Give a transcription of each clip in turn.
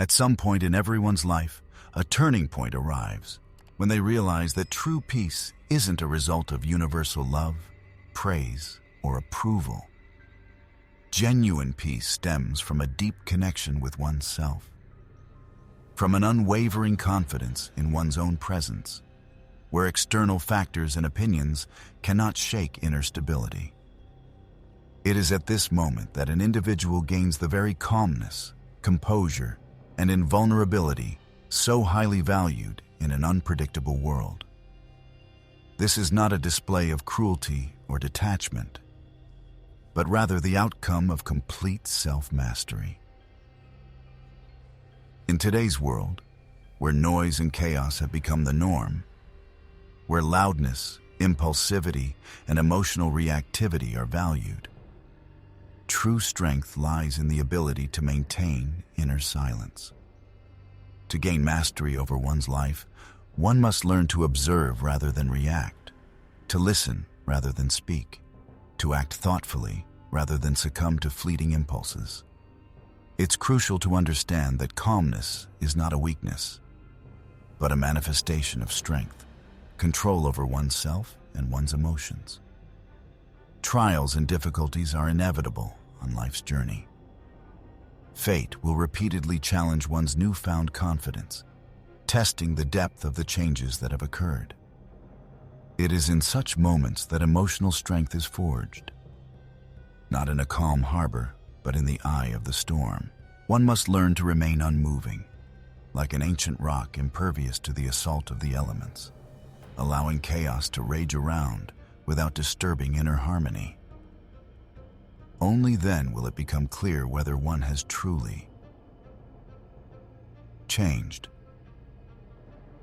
At some point in everyone's life, a turning point arrives when they realize that true peace isn't a result of universal love, praise, or approval. Genuine peace stems from a deep connection with oneself, from an unwavering confidence in one's own presence, where external factors and opinions cannot shake inner stability. It is at this moment that an individual gains the very calmness, composure, and invulnerability so highly valued in an unpredictable world. This is not a display of cruelty or detachment, but rather the outcome of complete self-mastery. In today's world, where noise and chaos have become the norm, where loudness, impulsivity, and emotional reactivity are valued, true strength lies in the ability to maintain inner silence. To gain mastery over one's life, one must learn to observe rather than react, to listen rather than speak, to act thoughtfully rather than succumb to fleeting impulses. It's crucial to understand that calmness is not a weakness, but a manifestation of strength, control over oneself and one's emotions. Trials and difficulties are inevitable on life's journey. Fate will repeatedly challenge one's newfound confidence, testing the depth of the changes that have occurred. It is in such moments that emotional strength is forged. Not in a calm harbor, but in the eye of the storm. One must learn to remain unmoving, like an ancient rock impervious to the assault of the elements, allowing chaos to rage around without disturbing inner harmony. Only then will it become clear whether one has truly changed.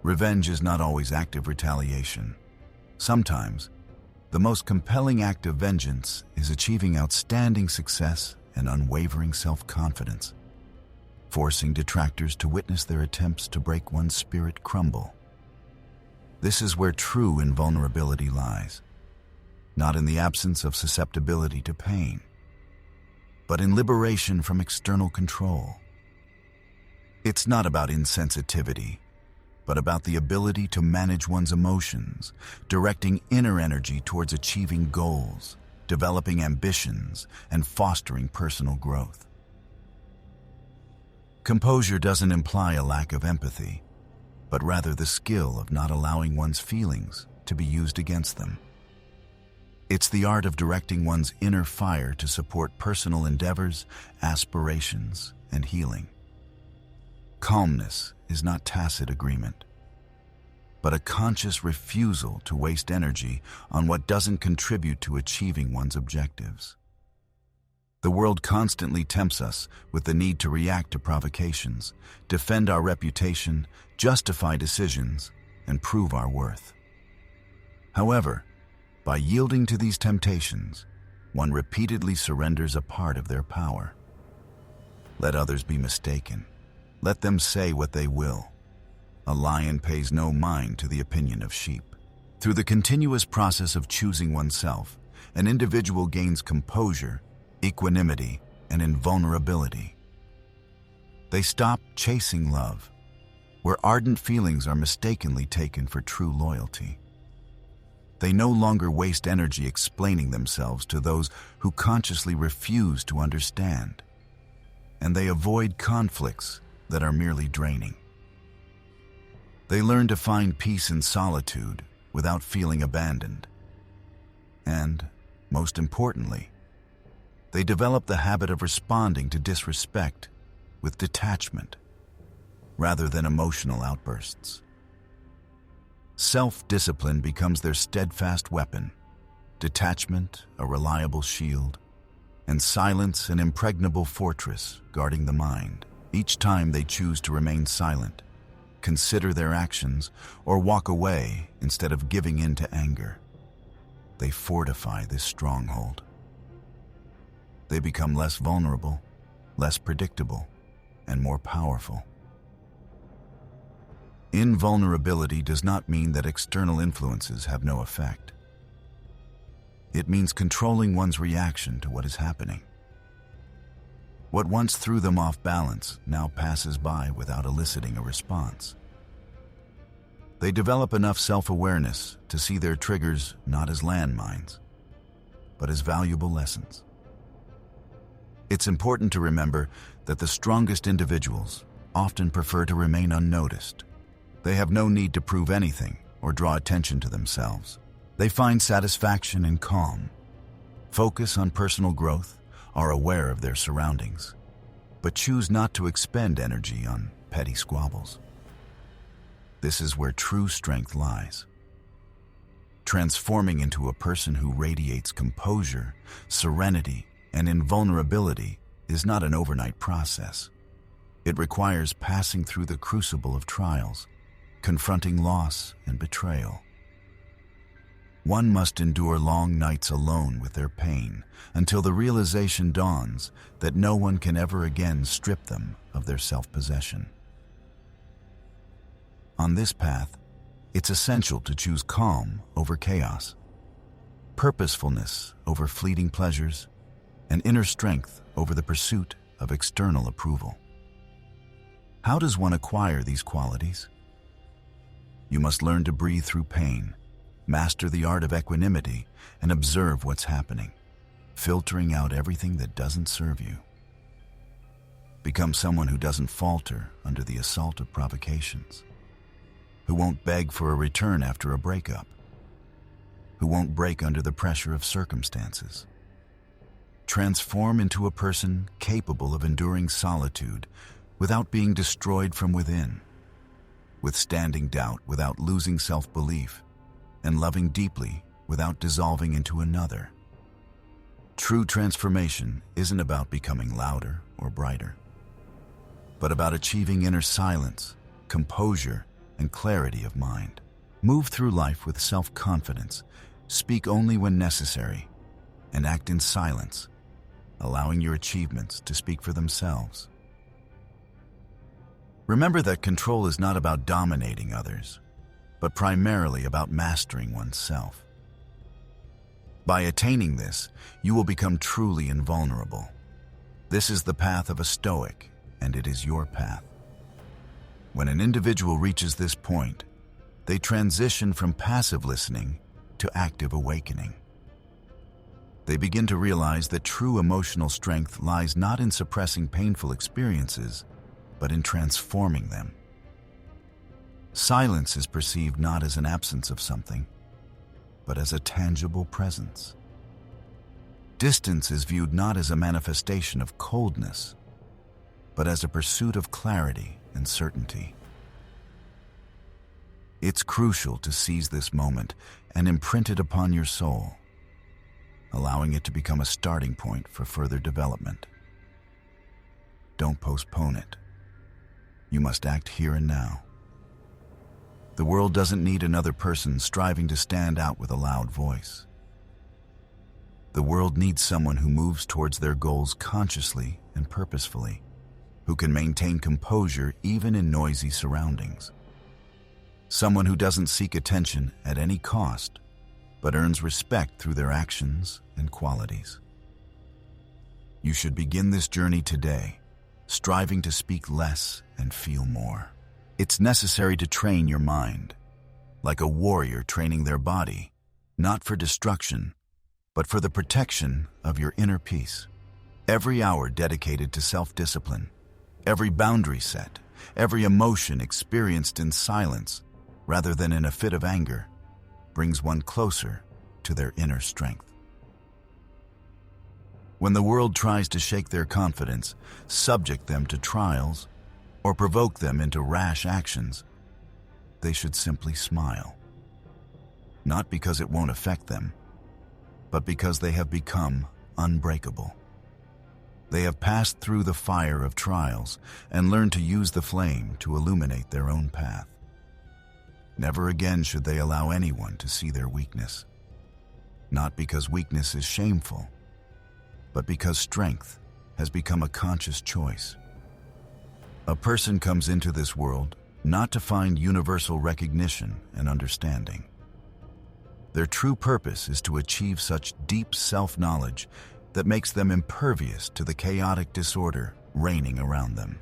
Revenge is not always active retaliation. Sometimes, the most compelling act of vengeance is achieving outstanding success and unwavering self-confidence, forcing detractors to witness their attempts to break one's spirit crumble. This is where true invulnerability lies, not in the absence of susceptibility to pain, but in liberation from external control. It's not about insensitivity, but about the ability to manage one's emotions, directing inner energy towards achieving goals, developing ambitions, and fostering personal growth. Composure doesn't imply a lack of empathy, but rather the skill of not allowing one's feelings to be used against them. It's the art of directing one's inner fire to support personal endeavors, aspirations, and healing. Calmness is not tacit agreement, but a conscious refusal to waste energy on what doesn't contribute to achieving one's objectives. The world constantly tempts us with the need to react to provocations, defend our reputation, justify decisions, and prove our worth. However, by yielding to these temptations, one repeatedly surrenders a part of their power. Let others be mistaken. Let them say what they will. A lion pays no mind to the opinion of sheep. Through the continuous process of choosing oneself, an individual gains composure, equanimity, and invulnerability. They stop chasing love, where ardent feelings are mistakenly taken for true loyalty. They no longer waste energy explaining themselves to those who consciously refuse to understand, and they avoid conflicts that are merely draining. They learn to find peace in solitude without feeling abandoned. And, most importantly, they develop the habit of responding to disrespect with detachment rather than emotional outbursts. Self-discipline becomes their steadfast weapon, detachment a reliable shield, and silence an impregnable fortress guarding the mind. Each time they choose to remain silent, consider their actions, or walk away instead of giving in to anger, they fortify this stronghold. They become less vulnerable, less predictable, and more powerful. Invulnerability does not mean that external influences have no effect. It means controlling one's reaction to what is happening. What once threw them off balance now passes by without eliciting a response. They develop enough self-awareness to see their triggers not as landmines, but as valuable lessons. It's important to remember that the strongest individuals often prefer to remain unnoticed. They have no need to prove anything or draw attention to themselves. They find satisfaction in calm, focus on personal growth, are aware of their surroundings, but choose not to expend energy on petty squabbles. This is where true strength lies. Transforming into a person who radiates composure, serenity, and invulnerability is not an overnight process. It requires passing through the crucible of trials, confronting loss and betrayal. One must endure long nights alone with their pain until the realization dawns that no one can ever again strip them of their self-possession. On this path, it's essential to choose calm over chaos, purposefulness over fleeting pleasures, and inner strength over the pursuit of external approval. How does one acquire these qualities? You must learn to breathe through pain, master the art of equanimity, and observe what's happening, filtering out everything that doesn't serve you. Become someone who doesn't falter under the assault of provocations, who won't beg for a return after a breakup, who won't break under the pressure of circumstances. Transform into a person capable of enduring solitude without being destroyed from within, withstanding doubt without losing self-belief, and loving deeply without dissolving into another. True transformation isn't about becoming louder or brighter, but about achieving inner silence, composure, and clarity of mind. Move through life with self-confidence, speak only when necessary, and act in silence, allowing your achievements to speak for themselves. Remember that control is not about dominating others, but primarily about mastering oneself. By attaining this, you will become truly invulnerable. This is the path of a Stoic, and it is your path. When an individual reaches this point, they transition from passive listening to active awakening. They begin to realize that true emotional strength lies not in suppressing painful experiences, but in transforming them. Silence is perceived not as an absence of something, but as a tangible presence. Distance is viewed not as a manifestation of coldness, but as a pursuit of clarity and certainty. It's crucial to seize this moment and imprint it upon your soul, allowing it to become a starting point for further development. Don't postpone it. You must act here and now. The world doesn't need another person striving to stand out with a loud voice. The world needs someone who moves towards their goals consciously and purposefully, who can maintain composure even in noisy surroundings. Someone who doesn't seek attention at any cost, but earns respect through their actions and qualities. You should begin this journey today, striving to speak less and feel more. It's necessary to train your mind, like a warrior training their body, not for destruction, but for the protection of your inner peace. Every hour dedicated to self-discipline, every boundary set, every emotion experienced in silence rather than in a fit of anger, brings one closer to their inner strength. When the world tries to shake their confidence, subject them to trials, or provoke them into rash actions, they should simply smile. Not because it won't affect them, but because they have become unbreakable. They have passed through the fire of trials and learned to use the flame to illuminate their own path. Never again should they allow anyone to see their weakness. Not because weakness is shameful, but because strength has become a conscious choice. A person comes into this world not to find universal recognition and understanding. Their true purpose is to achieve such deep self-knowledge that makes them impervious to the chaotic disorder reigning around them.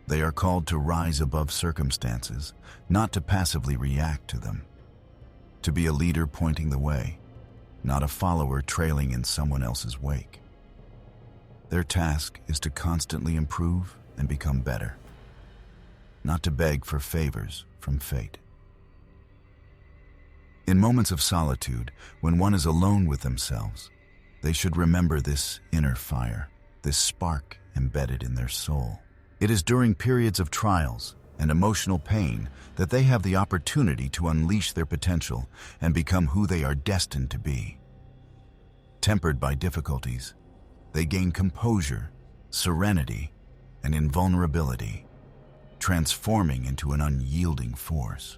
They are called to rise above circumstances, not to passively react to them. To be a leader pointing the way, not a follower trailing in someone else's wake. Their task is to constantly improve and become better, not to beg for favors from fate. In moments of solitude, when one is alone with themselves, they should remember this inner fire, this spark embedded in their soul. It is during periods of trials and emotional pain that they have the opportunity to unleash their potential and become who they are destined to be. Tempered by difficulties, they gain composure, serenity, and invulnerability, transforming into an unyielding force.